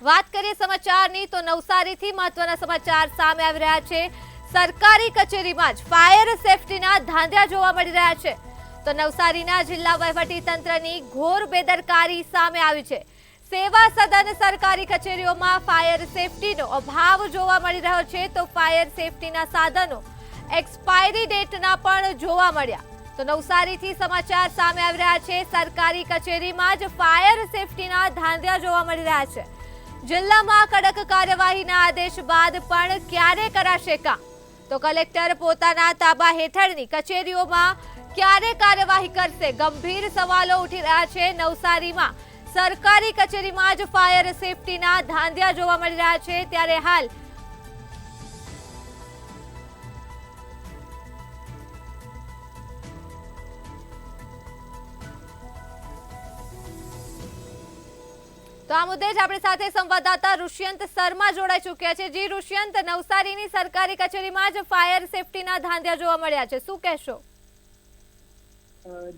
વાત કરીએ સમાચારની તો નવસારીથી મહત્વના સમાચાર સામે આવી રહ્યા છે। સરકારી કચેરીમાં જ ફાયર સેફટીના ધાંધ્યા જોવા મળી રહ્યા છે। તો નવસારીના જિલ્લા વહીવટીતંત્રની ઘોર બેદરકારી સામે આવી છે। સેવા સદન સરકારી કચેરીઓમાં ફાયર સેફટીનો અભાવ જોવા મળી રહ્યો છે। તો ફાયર સેફટીના સાધનો એક્સપાયરી ડેટના પણ જોવા મળ્યા। તો નવસારીથી સમાચાર સામે આવી રહ્યા છે। સરકારી કચેરીમાં જ ફાયર સેફટીના ધાંધ્યા જોવા મળી રહ્યા છે। જિલ્લામાં કડક કાર્યવાહીના આદેશ બાદ પણ ક્યારે કરાશે કામ? તો કલેક્ટર પોતાના તાબા હેઠળની કચેરીઓમાં ક્યારે કાર્યવાહી કરશે? ગંભીર સવાલો ઉઠી રહ્યા છે। નવસારીમાં સરકારી કચેરીમાં જ ફાયર સેફટીના ધાંધ્યા જોવા મળી રહ્યા છે। ત્યારે હાલ તો આ મુદ્દે જ આપણી સાથે સંવાદદાતા ઋષ્યંત શર્મા જોડાઈ ચૂક્યા છે। જી ઋષ્યંત, નવસારીની સરકારી કચેરીમાં જ ફાયર સેફટીના ધાંધ્યા જોવા મળ્યા છે, શું કહેશો?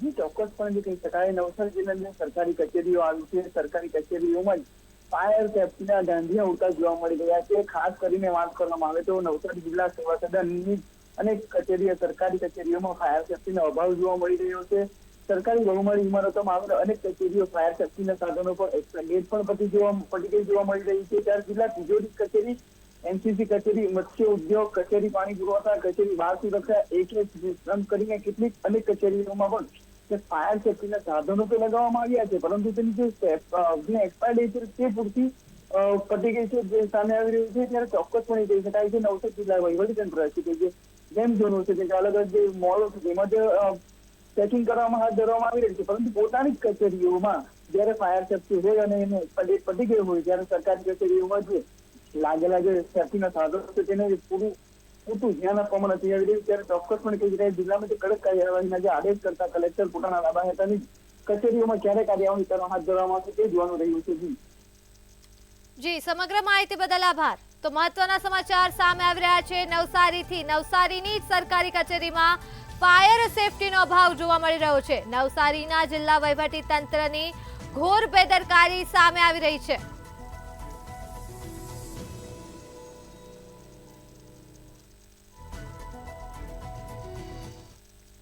જી ચોક્કસપણે કહી શકાય, નવસારી જિલ્લાની સરકારી કચેરીઓ આવી છે। સરકારી કચેરીઓમાં જ ફાયર સેફટીના ધાંધ્યા ઉડતા જોવા મળી રહ્યા છે। ખાસ કરીને વાત કરવામાં આવે તો નવસારી જિલ્લા સેવા સદનની અનેક કચેરીઓ સરકારી કચેરીઓમાં ફાયર સેફટીનો અભાવ જોવા મળી રહ્યો છે। સરકારી બહુમાળી ઇમારતોમાં આવેલ અનેક કચેરીઓ ફાયર સેફટીના સાધનો પર ડેટ પણ પતી ગઈ જોવા મળી રહી છે। ત્યારે જિલ્લા તિજોરી કચેરી, એનસીસી કચેરી, મત્સ્ય ઉદ્યોગ કચેરી, પાણી પુરવઠા કચેરી, બાળ સુરક્ષા એમ કરીને કેટલીક અનેક કચેરીઓમાં પણ ફાયર સેફટીના સાધનો તો લગાવવામાં આવ્યા છે, પરંતુ તેની જે એક્સપાયર ડેટ તે પૂરતી પતી ગઈ છે જે સામે આવી રહ્યું છે। ત્યારે ચોક્કસપણે કહી શકાય છે નવસારી જિલ્લા વહીવટીતંત્ર છે કે જે જેમ ઝોનો છે કે અલગ અલગ જે મોડો છે તેમાં જ ચેકિંગ કરવામાં હાથ ધરવામાં આવી રહી છે, પરંતુ પોતાની જ કચેરીઓમાં જયારે ફાયર સેફટી હોય અને એને ડેટ પતી ગઈ હોય ત્યારે સરકારી કચેરીઓમાં જે લાગેલા જે સેફટીના સાધનો છે તેને પૂરતું ધ્યાન આપવામાં નથી આવી રહ્યું। ત્યારે ચોક્કસપણે કહી શકાય જિલ્લામાં જે કડક કાર્યવાહીના જે આદેશ કરતા કલેક્ટર પોતાના તાબા હેઠળની કચેરીઓમાં ક્યારે કાર્યવાહી કરવા હાથ ધરવામાં આવશે તે જોવાનું રહ્યું છે। જી, સમગ્ર માહિતી બદલ આભાર। તો મહત્વના સમાચાર સામે આવી રહ્યા છે નવસારીથી। નવસારીની જ સરકારી કચેરીમાં ફાયર સેફટીનો અભાવ જોવા મળી રહ્યો છે। નવસારીના જિલ્લા વહીવટીતંત્રની ઘોર બેદરકારી સામે આવી રહી છે।